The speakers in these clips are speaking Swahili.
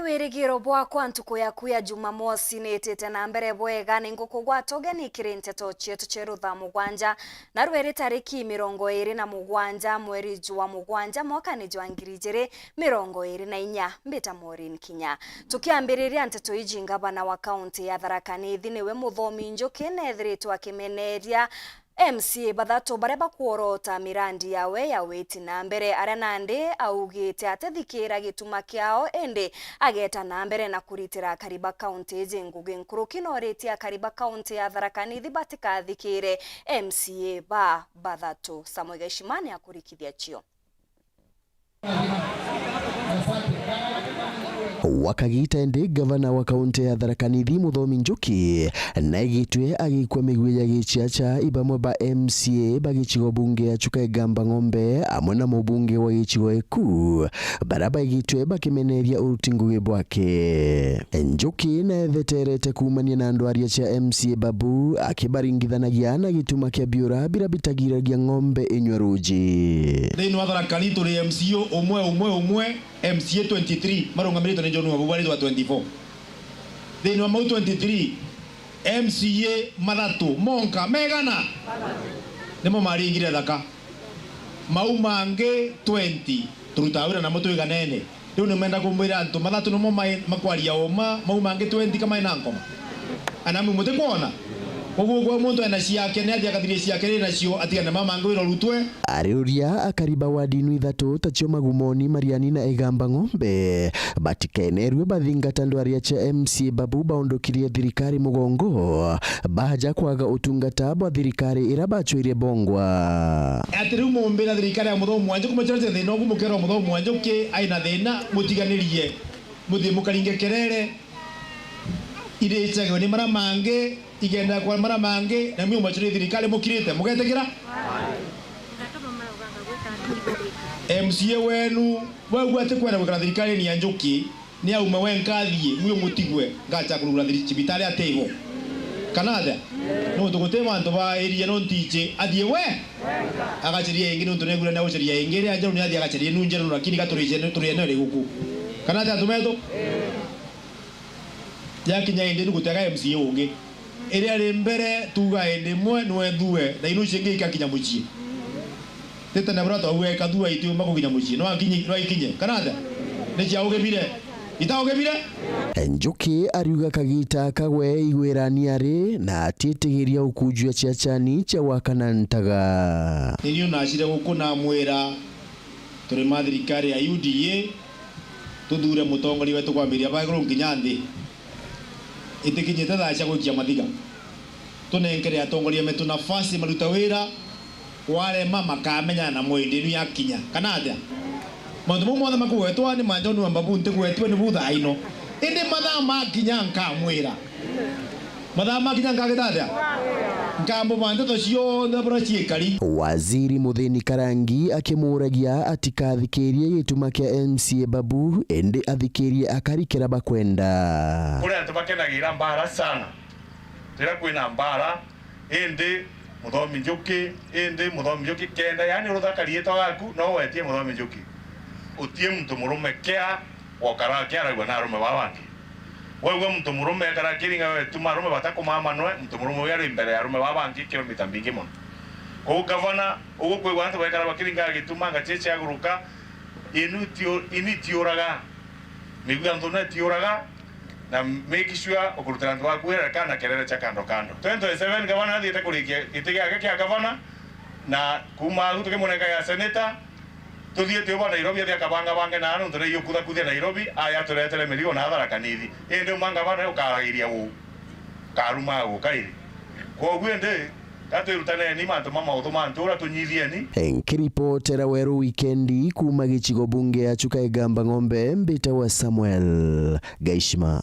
wirigiro bwakwa ntuku yaku ya Jumamosi nitete na mbere bwega ningukugwatoge nikiri nteto chietu cheru tha mugwanja na rweri tariki 27 mweri wa mugwanja mwaka ni jwa 2024 mbita Maureen Kinya tukiambiriria nteto iji ngavana wa kaunti ya Tharaka Nithi niwe Muthomi Njuki nethiritwo akimeneria MCA bathato bareba kuorota mirandi yawe ya witi na mbere aria nandi augite atethikira gituma kiao ende ageta na mbere na kuritira Kariba County jingugi nkuru kinoritia Kariba County ya Tharaka Nithi batikathikire MCA ba bathato. Samuel Gaishimani akurikithia chio wakagita ende gavana wa kaunti ya Tharaka Nithi Muthomi Njuki na igitwe agikwa migwi ya gichiacha ibamwe ba MCA bagichigo bunge ya Chukaigamba Ng'ombe amwe na mubunge wa gichigo eku baraba igitwe bakimeneria urutingugi bwake. Njuki na veterete kumania na andu aria cha MCA Babu akibaringithanagia na gituma kia biura bira bitagiragia ng'ombe inywa ruji thini wa Tharaka Nithi turi MCA umwe MCA 23 marungamirito ni John Wabubu wa 24 thini wa mau 23 MCA mathatu monka megana nimo maringire thaka mau mange 20 turutawira na mutu iganene riu ni menda kumwira antu mathatu no makwaria oma mau mange 20 kama ina ngoma anamu muti kuona uguo kwa muntu ena ciake ne athia kathirie ciake rina cio atigana mama ngwiro rutwe ariuria akariba wa dinu ithatu tachio magumoni Mariani na Igamba Ng'ombe batikenerwe bathingata andu aria cha MCA Babu baondokirie thirikari mugongo baja kwaga utungata bwa thirikari ira bachwire bongwa atiriu mumbira thirikari ya Muthomi Wanjuki kumachorete thina ogu mukero Muthomi Wanjuki aina thina mutiganirie muthi mukaringe kerere irechaga ni mara mange igenda kwa mara mange na mimi umachuri thirikari mukirite mugetegira MCA wenu wewe ate kwenda kwa thirikari ni Njuki ni auma wenkathie mwe mutigwe ngacha kurugura thirikari atego kanada no tugutema antu ba area no ntiche athie we agachiria ingi no tunegura na uchiria ingi ria njeru ni athie agachiria nu njeru lakini gaturije turiene ri guku kanada atumeto yakinya indi nugutega MCA ungi iri ari mbere tuga indi mwe nwe thue na inu cingi ikakinya mucie tete na brato we kathua itu makuginya mucie no akinyi no ikinye kanada ni cia ugebire itaogebire. Njuki ariuga kagita kagwe igwirani ari na atitigiria ukujua chiachani cha wakanantaga niyo nashire gukuna mwira turi mathirikari ya UDA tuthure mutongori wetu kwambiria baguru nginya nthi itikinyite thacha gukia mathiga tunenkere atongoria metu nafasi maruta wira wale mama kamenya na mwende ni yakinya kana atia mandu mo mothe makuwetwa ni manjonu wa Babu ntigwetwe ni butha ino indi mathaa makinya nkamwira mathaa makinya ngagitatia nkambo mandeto cio ndabura ciikari. Waziri Muthini Karangi akimuragia atikathikirie gituma kia MCA Babu ende athikirie akarikira bakwenda kuri antu bakenagira mbara sana tira kwina mbara ende Muthomi Njuki ende Muthomi Njuki kenda yani uruthakarie to waku no wetie Muthomi Njuki utie mtu murume kia okara kia ragwa na rume wawangi wewe mtu murume kara kiringa we tumarume batakuma nwe mtu murume yari mbere ya rume wabangi kilomita mbingi mono ko gavana ugo kwe wantu bakara bakiringa gituma ngacheche aguruka initioraga miguga ntone tioraga na make sure okurutana ntwa kwera kana kerere cha kando 27 gavana thiete kurikia gitege yake kia gavana na kuma gutuke moneka ya senator tuthiete uba Nairobi athia kabanga bange na anu ntore yukutha kuthia Nairobi aya turetere mirigo na Tharaka Nithi ende manga bana ukaragiria gu karuma gu kairi ko gwende taturutane ni mantu mama utuma ntura tunyithie ni nkiripotera weru weekendi kuma gichigo bunge ya Chukaigamba Ng'ombe mbita wa Samuel Gaishima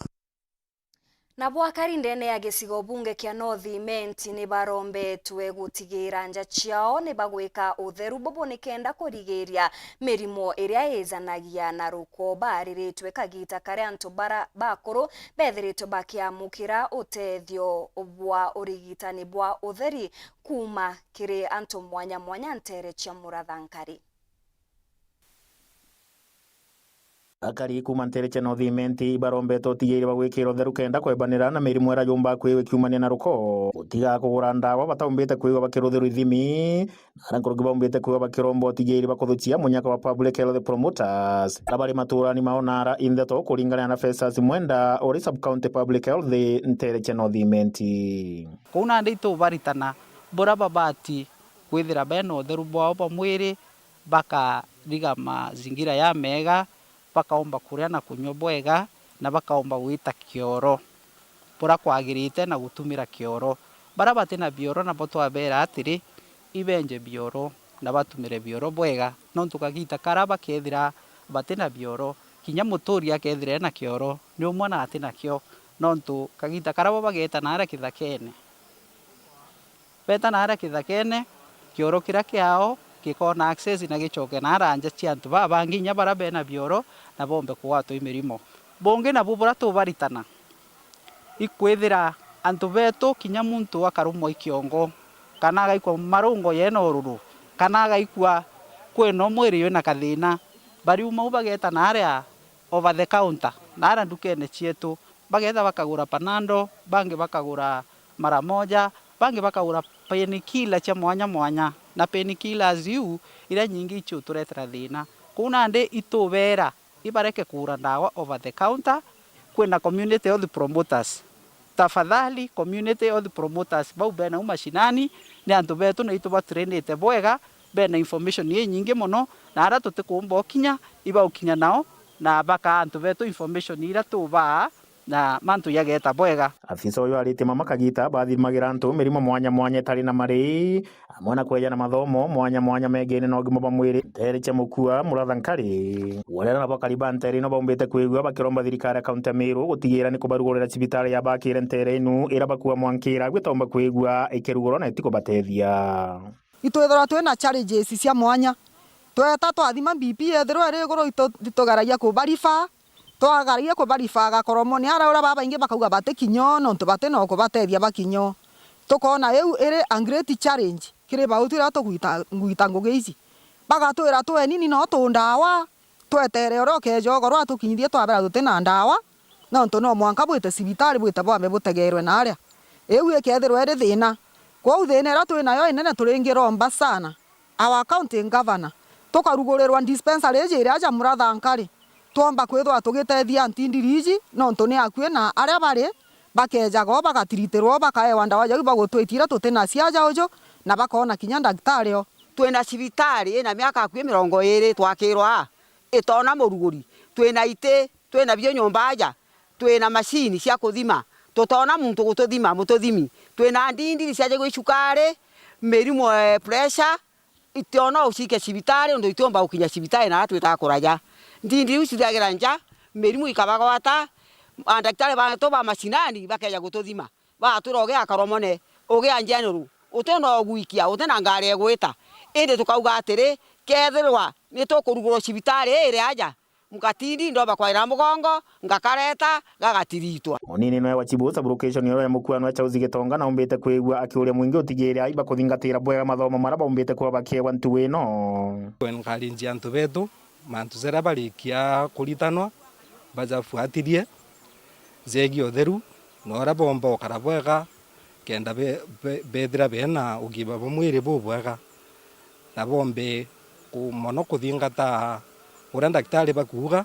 na bwakari ndene ya gicigo bunge kia North Imenti ni barombetwe gutigira nja ciao ni bagwika utheru bobonikenda kurigiria mirimo iria izanagia na ruko bariritwe kagita kare antu bara bakuru bethiritwe bakiamukira utethio bwa urigitani bwa utheri kuma kiri antu mwanya mwanya ntere cia Murathankari. akari kuma Ntereche North barombeto tigiri bagwikira utheru kenda kwebanira na mirimu era yumba kwiwe kiumania na ruko utiga kugura ndawa bataumbite kwiwe bakirutheru ithimi na nkurugi baumbite kwiwe bakirombo tigiri bakuthucia munyaka wa public health promoters abari maturani maonara indeto kuringana na Festus Mwenda ori sub county public health Ntereche North kuna ndito baritana bora babati kwithira beno utheru bwao pamwiri baka riga mazingira ya mega bakaomba kuria na kunywa bwega na bakaomba gwita kioro pora kwagirite na gutumira kioro bara batena bioro na boto abera atiri ibenje bioro na batumire bioro bwega no tukagita karaba kethira batena bioro kinya mutori akethire na kioro ni umwana atena kio no tu kagita karaba bageta nara kithakene beta nara kithakene kioro kira kiao kikona access na gicoke na aranja ciantu babanginya bara bena bioro na bombe kuwato imirimo bonge na bubura to baritana ikwethira antu beto kinya muntu akarumo ikiongo kana gaikwa marungo yeno ruru kana gaikwa kweno mwiri yona kathina bari uma ubageta na area over the counter na ara ndukene cietu bageta bakagura panando bange bakagura mara moja bange bakagura penikila cha mwanya na penikila ziu ira nyingi icho turetera thina kuna nde itubera ibareke kura ndawa over the counter kwena community health promoters tafadhali community health promoters bau bena umashinani ni antu betu na ituba trainete bwega bena information ye nyingi muno na ara tutikumba okinya iba okinya nao na baka antu betu information ira tuba na mantu yageta bwega afisa uyu arite mama kagita bathimagira antu mirimo mwanya etari na mari amwe na kweja na mathomo mwanya megene na ugima bamwiri Ntereche mukua murathankari wala na bakariba Ntere no baumbite kwigwa bakiromba thirikari akaunti ya Meru gutigira ni kubarugurira cibitari ya bakire Ntere inu ira bakuwa mwankira gwitomba kwigwa ikiruguro na itiko batethia itwethora twina challenges cia mwanya tweta twathima BP ethero eri goro itogaragia kubarifa twagaria kubarifa gakoromo ni ara ura baba ingi bakauga batekinyo no tubate no kubatethia bakinyo tukona eu ere a great challenge kire bautira tuguita ngugi ici bagatwira twe nini no tundawa twetere oroke jogoro atukinyithie twabera tutena ndawa no nto no mwanka bwite cibitari bwite bwame butegerwe na aria eu ekethirwo eri thina kwa thina era twina yo inene turingiromba sana our county governor tukarugurirwa dispensary ije ira ja murathankari twomba kwithwa tugitethia ntindiriji no nto ni akue na aria bari bakejago bagatiritirwo bakaewa ndawa jau bagutwitira tutena ciaja ujo na bakona kinya daktari o twina cibitari na miaka akue 20 twakirwa itona muruguri twina ite twina bio nyumba ja twina machine cia kuthima tutona muntu gututhima mututhimi twina ndindiri cia jego icukari mirimo pressure itona ucike cibitari ndo itomba ukinya cibitari na twita kuraja ndindiri uciragira nja mirimo ikabagwata daktari bantu ba mashinani bakeja gututhima baturoge akaromone uge anjanuru utona ogwikia utena ngari egwita inde tukauga atiri kethirwa ni tukuruguro cibitari iri aja mukatindi ndo bakwaira mugongo ngakareta gagatiritwa munini no wa Chibu sublocation yo ya mukuano wa Chauzi Gitonga na umbite kwigwa akiuria mwingi utigiri aiba kuthingatira bwega mathomo maraba umbite kwa bakiwa ntu wino ngalinji antu betu mantu zera barikia kuritanwa bajafuatirie zegi otheru nora bomba karabwega kenda bethira bena ugiba bamwire bubwega na bombe kumono kuthingata ura daktari bakuga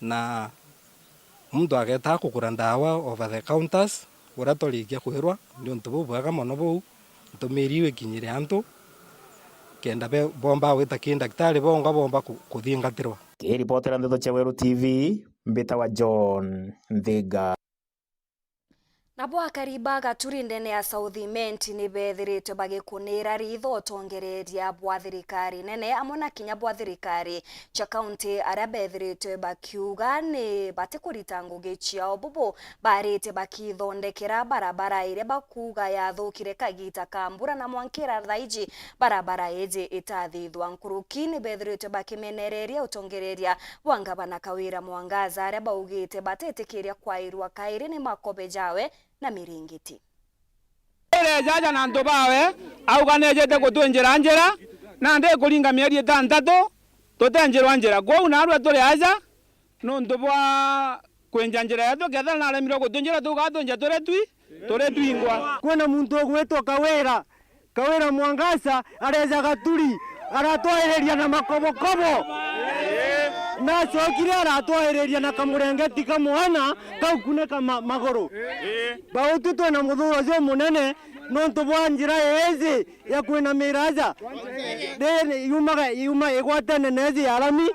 na mtu ageta kugura ndawa over the counters ura torikia kwirwa ndio ntu bubwega mono bu ntumiriwe kinyire antu kenda bomba wita daktari bonga bomba kuthingatirwa kiripotera Ndeto Cheweru TV mbita wa John Thiga nabo akariba gaturi ndene ya Southiment ni bethirite bagikunira ritho tongereria bwa thirikari nene amona kinya bwa thirikari cha county aria bethirite bakiuga ni batikurita ngugi ciao bubu barite bakithondekera barabara ire bakuga yathukire kagita kambura na mwankira thaiji barabara eje itathithwa nkuruki ni bethirite bakimenereria utongereria wangabana Kawira Mwangaza aria baugite batetikiria kwairwa kairi ni makobe jawe na miringiti ere jaja na ndo bawe auga nejete gutwenjera njera na nde kuringa mieri 6 tutenjerwa njera kwa una arwa turi aja nonto bwa kwenjanjira yetu ketha na alemiro gutunjira tugatunja tore twingwa. Kwena muntu ogwetwa Kawira Mwangasa areza gaturi aratwahereria na makobokobo na cokire aratwahereria na kamurengeti kamwana kaukuneka magoro bautu twena muthuro ucio munene nontu bwa njira ezi ya kwina miraja yuma igwatane nezi arami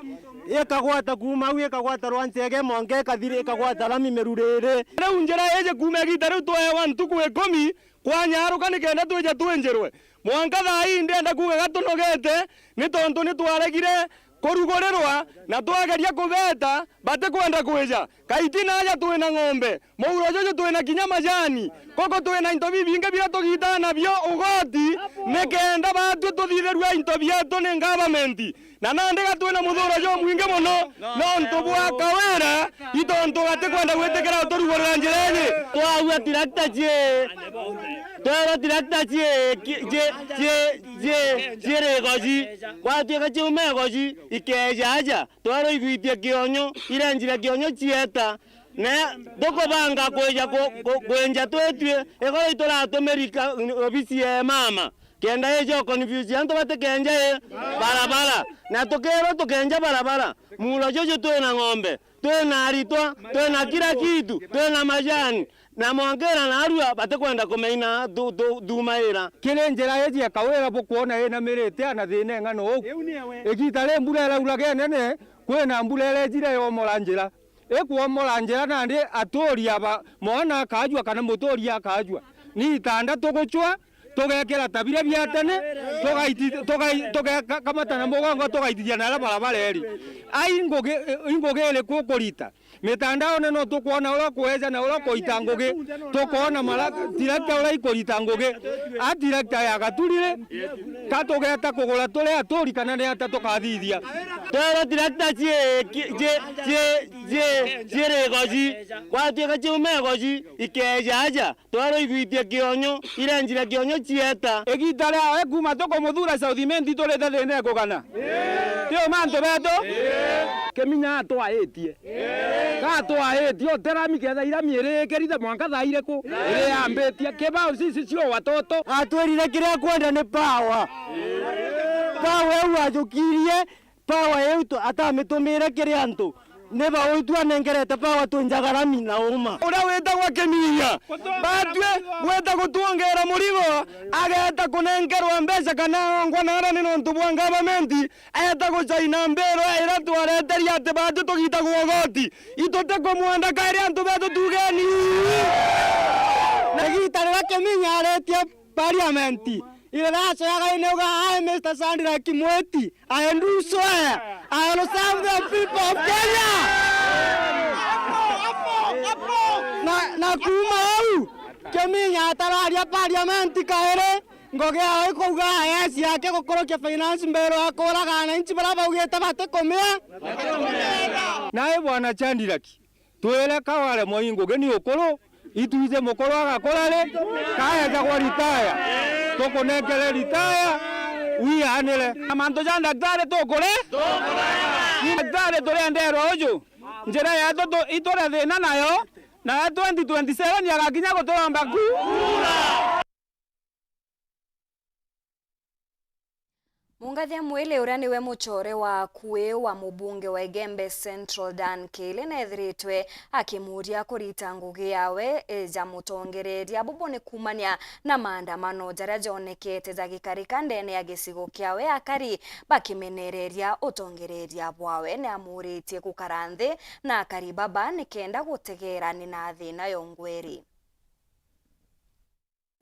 ikagwata kuma au ikagwata rwancege monge kathiri ikagwata rami merurere riu njira ije kuma gita riu twahewa ntuku 10 kwa nyaruka nikenda twija twenjerwe mwanka thai ndenda kuga gatunogete ni tondu ni twaregire kurugorirwa na twageria kubeta bate kwenda kwija kaiti naja twina ng'ombe muuro jojo twina kinya majani koko twina into bibinge bia tugitana bio ugoti nikenda batu tuthitherua into bietu ni government na nande gatwina muthuro jo mwinge muno nontu bwa Kawira itontu bate kwenda gwetekera turugorera njireni twaua tirakta cie twara tirakta cie goji kwatuika ciume goji ikejaja twara igwitie kionyo irenjire kionyo cieta ne tukubanga kwenja twetue igoro ituratumĩrika obisi ya mama kenda ejo confusion to bate kenja barabara na tukero tukenja barabara mulo jojo twena ng'ombe twena aritwa twena kila kitu twena majani na mwongera na arua bate kwenda kumeina dumaira kile njira yeji ya Kawira bukuona ina mirite na thine ngano oku egitare mbulera urage nene kwena mbulera ejire yo moranjira ekuomoranjira nandi atoria ba mona kajwa kana motoria akajwa ni itanda tuguchwa tugekera tabire bya tene tugakamata mugongo tugaitithia na barabara eri ingogele kukurita mitandao neno tukuona ura kuweza na ura kuita ngugi tukuona mara director ura ikurita ngugi a director ya gaturire katugeta kugura turi aturi kana ni atatukathithia twara director cie goji kwatuika ciume goji ikejaja twara igwitie kionyo irenjire kionyo cieta egitare awe kuma toko muthura Southimenti turete thine kugana tio manto beto keminya twaetie gatwaetie oterami ketha ira miere kerite mwanka thaire ku ire ambetie kebao sisi cio watoto atwerire kiria kwenda ni power eu ajukirie power eu atamitumire kiria antu neba uitwa nengerete power tunjagarami na uma ura wetagwa keminya batwe weta gutuongera murigo ageta kunengerwa mbeca kana ngwa nara ni nontu bwa government eta gucaina mbero ira twareteria ati batu tugitagwo goti itote kumwenda kairi antu betu tugeni nagitarira keminya aretie parliament ile nacho yaga ineuga I Mr. Sandra Kimweti I do swear I will serve the people of Kenya na kuma au keminya atararia parliament kaere ngoge awe kuga ayasi yake gukorokia finance mbero akoraga na inchi bara baugete bate komea nae bwana Chandiraki twele kawale moingo geni okoro ituize mukoro agakorare kaya jagwa ritaya tukunengere ritaya wihanire amanto ja daktari tukure ni daktari turendero uju njira yetu itore thina nayo na 2027 yagakinya guturamba kura. Mungathia mwile uria niwe muchore wa kue wa mubunge wa Igembe Central Dan Kile na ethiritwe akimuria kurita ngugi yawe eja mutongereria bubone kumania na maandamano jaria jonekete za gikarika ndene ya gicigo kiawe akari bakimenereria utongereria bwawe na amuritie kukaranthi na akari baba nikenda gutegera ni na thina yongweri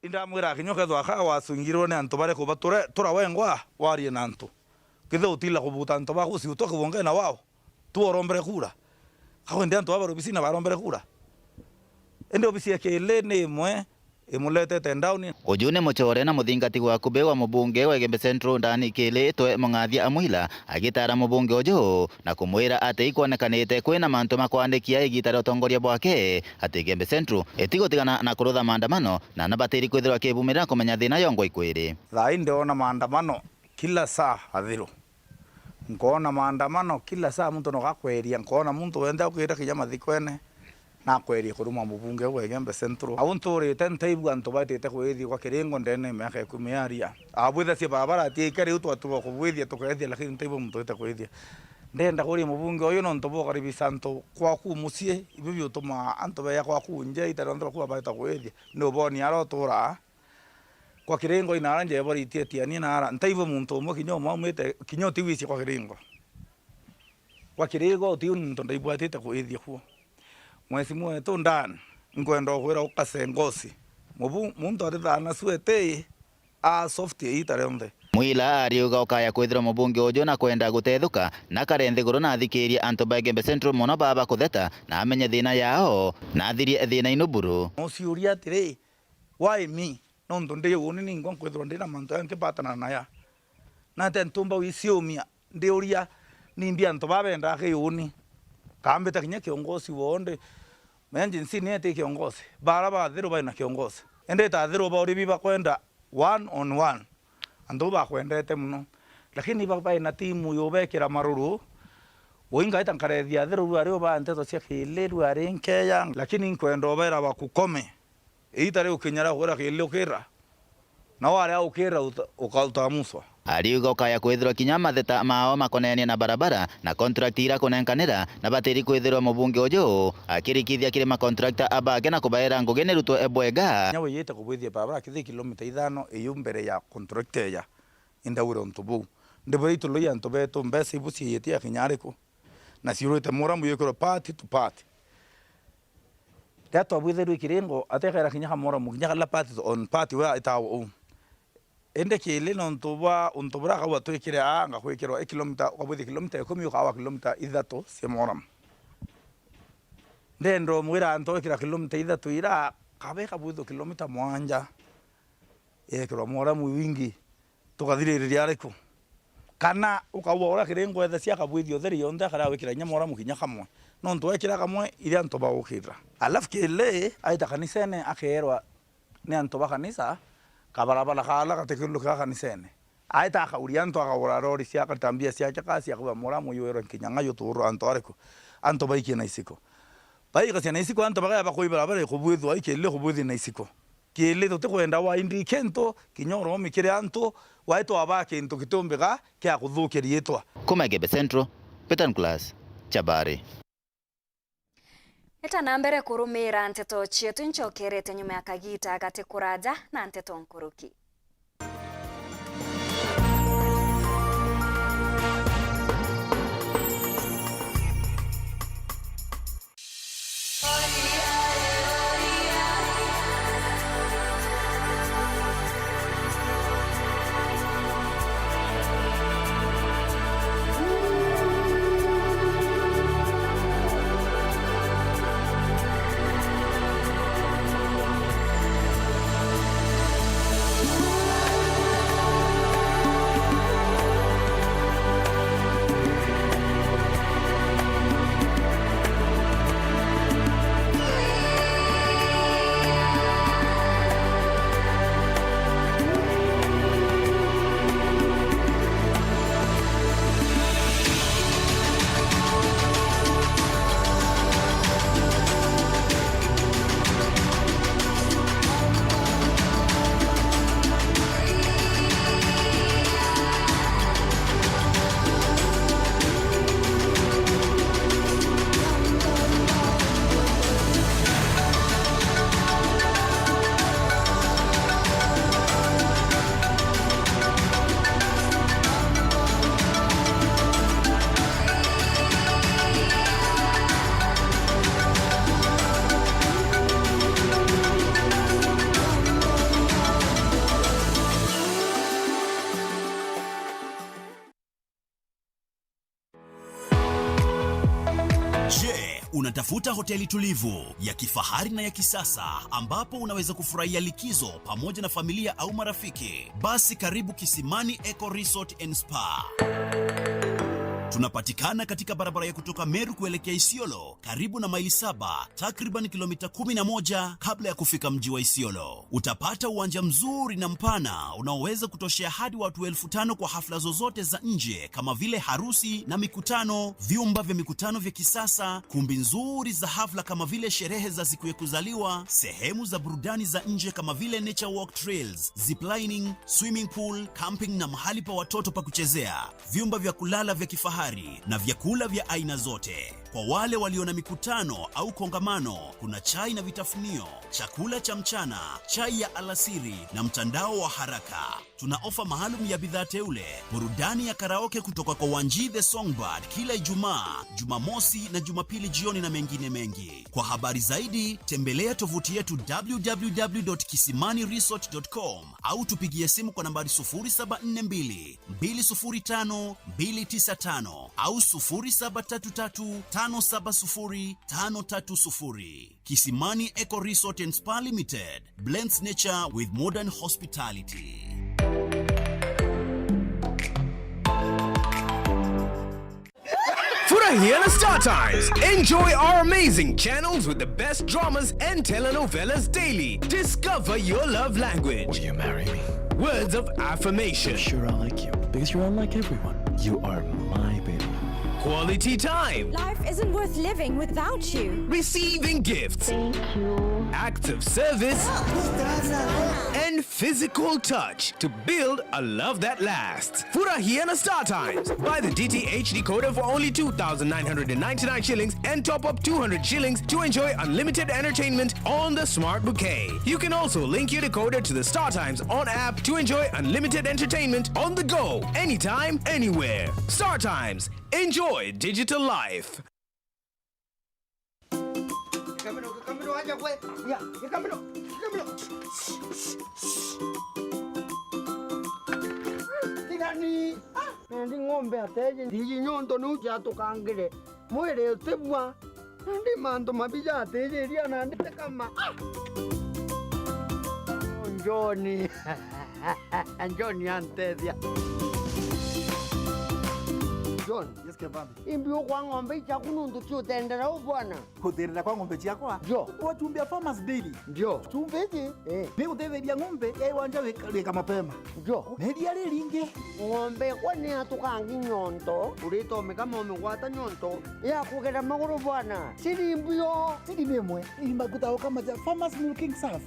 indamwira kinyoke thwaka wasungirwo ni antu bare kuba tura wengwa warie na antu kithe utila kubuta antu ba gusi utoke wonge na wao tuorombere kura kawe ndi antu aba rubisi na barombere kura ende obisi yake ile ni imwe imuletete ndauni ujune muchore na muthingati wa kube wa mubunge wa Igembe Central Dan Kile twe Mungathia amwila agitara mubunge ojo na kumwira ati ikonekanite kwina mantu makwandikia igitara utongoria bwake ati Igembe Central etigotigana na kurutha maandamano na nabatiri kwithirwa kibumira kumenya thina yongwa ikwiri thai ndiona maandamano kila saa athiru nkona maandamano kila saa muntu no gakweria nkona muntu wende akwira kinyama thikwene na kweri kuruma mubunge Wegembe Central awunturite ntaibu antu batete kwithi kwa kiringo ndene miaka 10 yaria abwitha cia barabara ati ikari utwa tuwa kubwithia tukethia lakini ntaibu muntu ite kwithia ndenda kuri mubunge uyu no ntubo karibisa ntu kwaku mucie ibibyo utuma antu beya kwaku nje itaronda kwa baita kwithia no boni arotura kwa kiringo inaranje bori tieti ani nara ntaibu muntu mo kinyo mwete kinyo tiwisi kwa kiringo kwa kiringo ti muntu ndaibu atete kwithia kwa mwezi mwetu ndani ngwenda kwira ukase ngosi muntu arithana suete a soft itaronde Mwila ariuga ukaya kwithira mubunge ujo na kwenda guthethuka na karenthi guru na thikiria antu ba Wegembe Central muno baba kutheta na amenye thina yao na thirie thina inuburu musiuria atiri why me no ndonde yoni ningo kwithira ndina mantu yanke patana na ya na tentumba wisiumia ndiuria nimbia antu babenda ke yoni kambe takinya kiongozi wonde menje nsini ete kiongozi baraba thiru baina kiongozi ende ta thiru ba uri biba kwenda 1 on 1 ando ba kwendete muno lakini baba ina timu yobekera maruru woinga itankarethia thiru ari ba nteto cia kileru ari nkeya lakini nkwenda obera bakukome itare ukinyara hora kile ukira na wale ukira ukautamuzwa ariuga ukaya kwithirwa kinya matheta mao makonenie na barabara na contract ira kunenkanira na batiri kwithirwa mubunge ujo akirikithia kirima contractor abake na kubaira ngugi ni rutwo ebwega nyawe yete kubwithia barabara kithi kilomita 5 iyo mbere ya contractor ya indawiro ntubu ndibwe itulo ya ntubeto mbese ibusi yete ya kinyariko na siurite moramu yekoro party to party tato abwithiru ikiringo atekera kinya moramu kinya la party on party wa itawo ende kile no ntubura kawa twikire anga kwikirwa kilomita kwabwithi kilomita 10 ukawa kilomita 3 cia moram ndendo mwira ntokira kilomita 3 ira kabe kabutho kilomita 7 ekirwa moram wingi tukathiriria ariko kana ukawa ora kirengo etha cia kabwithi otheri yonde kara wikira nya moram kinya kamwe no ntwekira kamwe ira ntoba ukira alafu kile aita kanisene akerwa ni antoba kanisa kabarabara kala katekulu ka kanisene aita akaurianto akawora rori cia katambia cia chakasi akuba moramu yero kinyanga yotoro anto areko anto baiki na isiko baika cia na isiko anto baka bakoibara bare kubwithu aikele kubwithi na isiko kile tote kwenda wa indi kento kinyoro mikire anto waito abake into kitombega kya kuthukiria etwa kuma Wegembe Central Peter Class Chabari Eta na mbere kurumira nteto cietu nchokerete nyuma ya kagita gati kuraja na nteto nkuruki. Unatafuta hoteli tulivu ya kifahari na ya kisasa ambapo unaweza kufurahia likizo pamoja na familia au marafiki? Basi karibu Kisimani Eco Resort and Spa. Tunapatikana katika barabara ya kutoka Meru kuelekea Isiolo, karibu na maili 7, takriban kilomita 11 kabla ya kufika mji wa Isiolo. Utapata uwanja mzuri na mpana unaoweza kutoshea hadi watu 5,000 kwa hafla zozote za nje kama vile harusi na mikutano, vyumba vya mikutano vya kisasa, kumbi nzuri za hafla kama vile sherehe za siku ya kuzaliwa, sehemu za burudani za nje kama vile nature walk trails, ziplining, swimming pool, camping na mahali pa watoto pa kuchezea, vyumba vya kulala vya kifahari na vyakula vya aina zote. Kwa wale walio na mikutano au kongamano, kuna chai na vitafunio, chakula cha mchana, chai ya alasiri na mtandao wa haraka. Tuna ofa maalum ya bidhaa teule, burudani ya karaoke kutoka kwa Wanji the Songbird kila Ijumaa, Jumamosi na Jumapili jioni na mengine mengi. Kwa habari zaidi, tembelea tovuti yetu www.kisimaniresort.com au tupigie simu kwa nambari 0742 205 295 au 0733 570 Kisimani Eco Resort and Spa Limited blends nature with modern hospitality. Furahia na Star Times. Enjoy our amazing channels with the best dramas and telenovelas daily. Discover your love language. Will you marry me? Words of affirmation. I'm sure I like you because you're unlike everyone. You are my baby. Quality time. Life isn't worth living without you. Receiving gifts. Thank you. Acts of service. And physical touch to build a love that lasts. Furahia na Star Times. Buy the DTH decoder for only 2,999 shillings and top up 200 shillings to enjoy unlimited entertainment on the Smart Bouquet. You can also link your decoder to the Star Times on app to enjoy unlimited entertainment on the go, anytime, anywhere. Star Times. Enjoy digital life. Ndi ng'ombe ateje ndi nyondo nuja tukangire mwere tebwa ndi mando mabija ateje ria na ndi kama Njoni Njoni antedia John, yes kebambi. Imbio kwa ng'ombe cha kunundu tu tendera ubwana. Kuterera kwa ng'ombe chakwa? Jo. Wachumbia Farmers Daily. Jo. Chumbeje? Ni utetheria ng'ombe wanja weka mapema. Jo. Media linge. Ng'ombe kwani atukangi nyonto. Urito kama umegwata nyonto. Ya kugera maguru bwana. Siri imbio. Siri memwe. Ni makuta kama ja Farmers Milking Surf.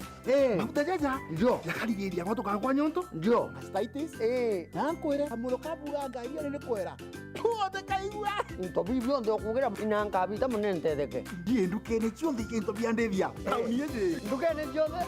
Makuta jaja. Jo. Yakarigeria watu kwa nyonto. Jo. Mastitis. Nankwera amulo kabuganga iyo ne kwera. Tuote kaigua. Into bibio ndo kugera inanga bita munente deke. Die ndukene chonde into biandevia. Tauniyeje. Ndukene chonde.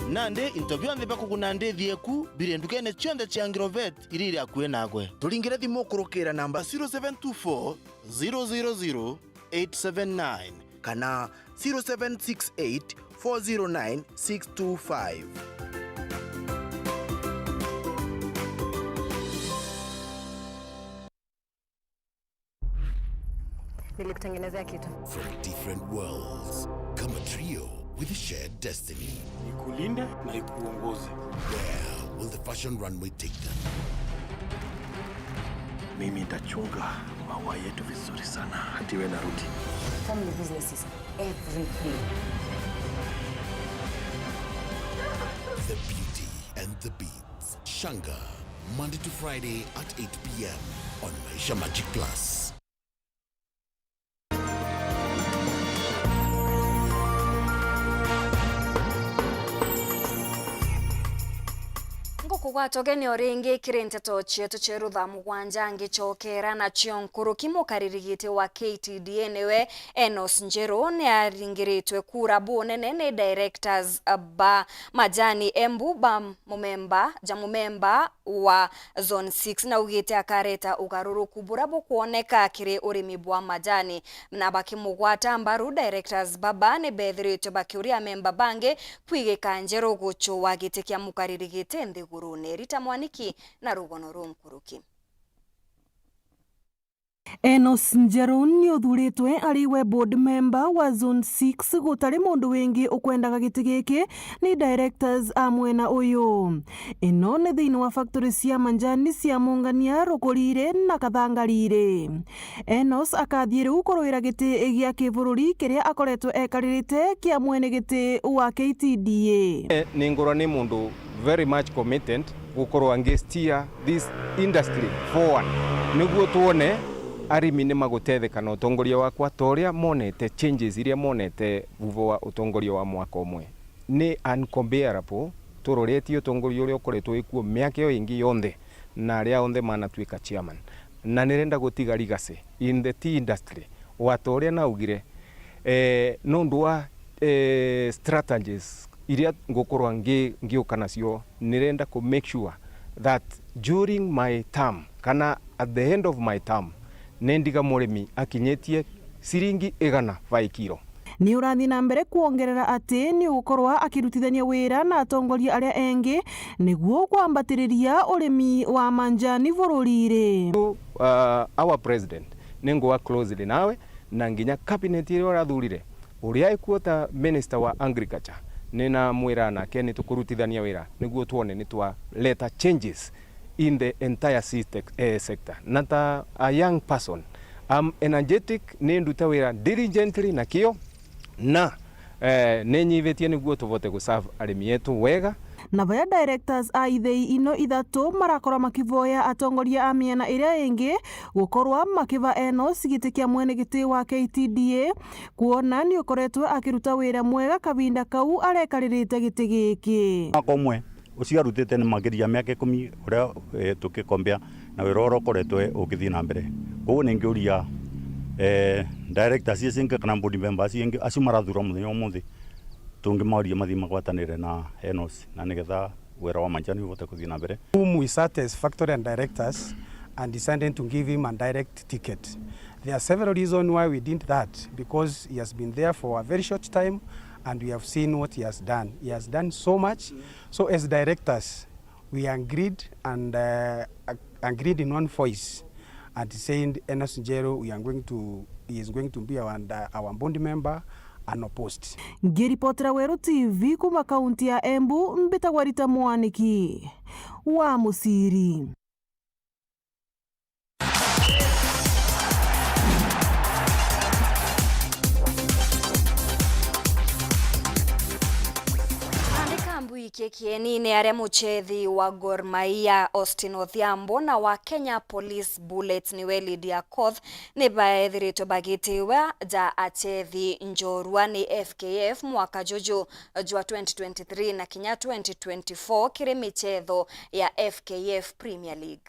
Nande into bionde bakugunande thieku bire ndukene chonde cha Agrovet iriri akwe nagwe. Tulingire thimo kurukira namba 0724 000 879 kana 0768 409 625. Nilikutengenezea kitu. From different worlds, come a trio with a shared destiny. Nikulinde na ikuongoze. Where will the fashion runway take them? Mimi nitachunga maua yetu vizuri sana hadi wewe narudi. Family business is everything. The Beauty and the Beats. Shanga, Monday to Friday at 8 p.m. on Maisha Magic Plus. Kugwatogene oringi kirenteto chetu cherutha mugwanja ngichokera na chionkuru kimukaririgite wa KTDA newe Enos Njeru ni aringiritwe kura bunene ni directors ba Majani Embu ba mumemba wa zone 6 na ugite akareta ugaruru kubura bukuoneka kire urimi bwa majani na bakimugwata mbaru directors baba ne bethirito bakiuria memba bange kwigika Njeru gucho wagite kya mukaririgite nthiguru Rita Mwaniki na Rugono Rumkuruki. Enos Njeru ni uthuritwe ariwe board member wa zone 6 gutari mundu wingi ukwendaga giti giki ni directors a mwena uyu. Ino ni thiini wa factory cia manjani cia Mungania, Rugurire na Kathangarire. Enos akathie riu kurwira giti gia kibururi kiria akoretwo ekaririte kia mwene giti wa KTDA. Ni ngorani mundu very much committed gukorwo angestia this industry forward niguo tuone arimi ni magutetheka na utongoria wakwa toria monete changes iria monete vuvo wa utongoria wa mwaka umwe ni uncomparable. Turoretie utongoria uria ukoretwo ikuo miaka yo ingi yonthe na aria onthe manatuika chairman na nirenda gutiga legacy in the tea industry watoria na ugire nondu wa strategies iria ngukorwa ngiuka nacio nirenda ku make sure that during my term kana at the end of my term nendiga murimi akinyetie siringi 100 kilo. Ni urathi na mbere kuongerera ati ni ukorwa akirutithania wira na atongoria aria engi niguo kwambatiriria urimi wa manjani bururire. Our president ningwa closely nawe na nginya cabinet iria urathurire uria ikuota minister wa agriculture nina mwira na keni tukurutithania wira niguo tuone ni twa leta changes in the entire sector. Nata a young person, I'm energetic, nenduta wira diligently na kio na nenyivetie niguo tuvote kuserve arimi yetu wega. Na vaya directors a ithei ino ithatu marakorwa makivoya atongoria a miena iria ingi gukorwa makiva Enos giti kia mwene giti wa KTDA kuona ni ukoretwe akiruta wira mwega kavinda kau arekaririte giti giki. Akomwe uciarutite ni magiria miaka 10 uria tukikombea na wira oro koretwe ukithii na mbere. Koguo ni ngiuria directors icinge kana board members ingi acio marathura muthenya umuthi tungimaria mathi magwatanire na Enos na nigetha wira wa manjani uvote kuthii na mbere. Whom we sat as factory and directors and decided to give him a direct ticket. There are several reasons why we did that, because he has been there for a very short time and we have seen what he has done. He has done so much. So as directors, we agreed and agreed in one voice and saying Enos Njeru, he is going to be our board member unopposed. Ngiripotera Weru TV kuma kaunti ya Embu, mbitagwa Rita Mwaniki wa Musiri. Kieni aria muchethi wa Gor Mahia Austin Odhiambo na wa Kenya Police Bullets niwe Lydia Akoth ni baethiritwe bagitiwa ja achethi njorua ni FKF mwaka juju jwa 2023 na kinya 2024 kiri michetho ya FKF Premier League.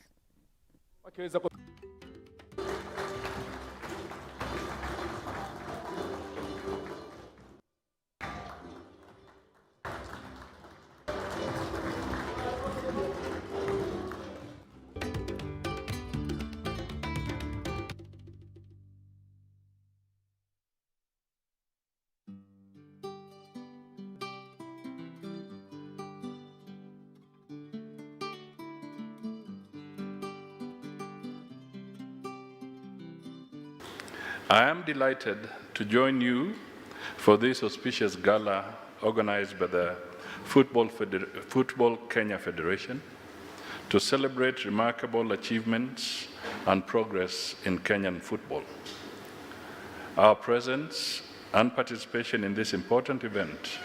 I am delighted to join you for this auspicious gala organized by the Football Kenya Federation to celebrate remarkable achievements and progress in Kenyan football. Our presence and participation in this important event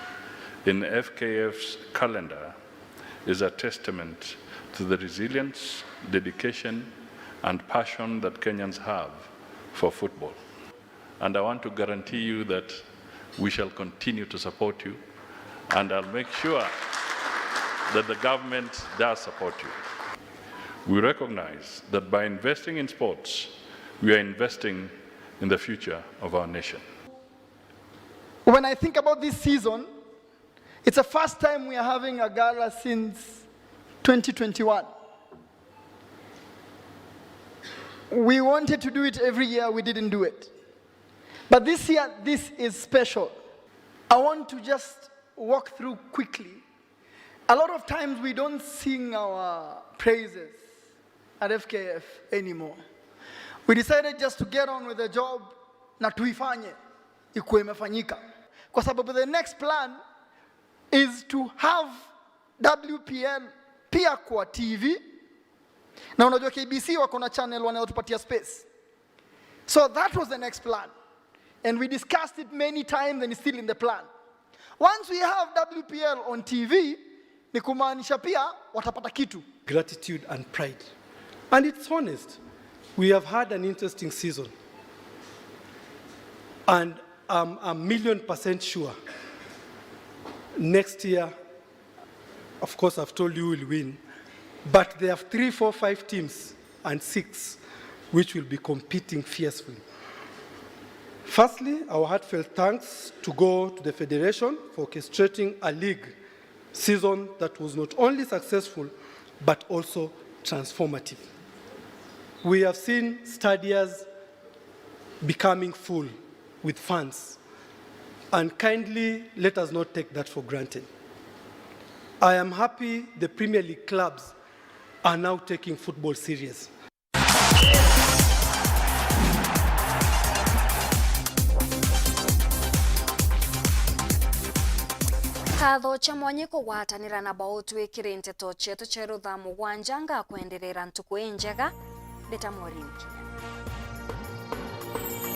in FKF's calendar is a testament to the resilience, dedication, and passion that Kenyans have for football. And I want to guarantee you that we shall continue to support you, and I'll make sure that the government does support you. We recognize that by investing in sports, we are investing in the future of our nation. When I think about this season, it's the first time we are having a gala since 2021. We wanted to do it every year, we didn't do it. But this year, this is special. I want to just walk through quickly. A lot of times we don't sing our praises at FKF anymore. We decided just to get on with the job na tuifanye ikuwe imefanyika. Kwa sababu the next plan is to have WPL pia kwa TV. Na unajua KBC wako na channel wanayotupatia space. So that was the next plan. And we discussed it many times and it's still in the plan. Once we have WPL on TV, ni kumaanisha pia watapata kitu. Gratitude and pride. And it's honest. We have had an interesting season. And I'm 1,000,000% sure next year, of course I've told you we'll win, but there are 3, 4, 5 teams and 6 which will be competing fiercely. Firstly, our heartfelt thanks to go to the Federation for orchestrating a league season that was not only successful, but also transformative. We have seen stadiums becoming full with fans, and kindly let us not take that for granted. I am happy the Premier League clubs are now taking football serious. Katho cha mwanye kugwatanira na bao twikire nteto chetu cheru tha mugwanja nga kwenderera ntuku njega ndeta Maureen Kinya.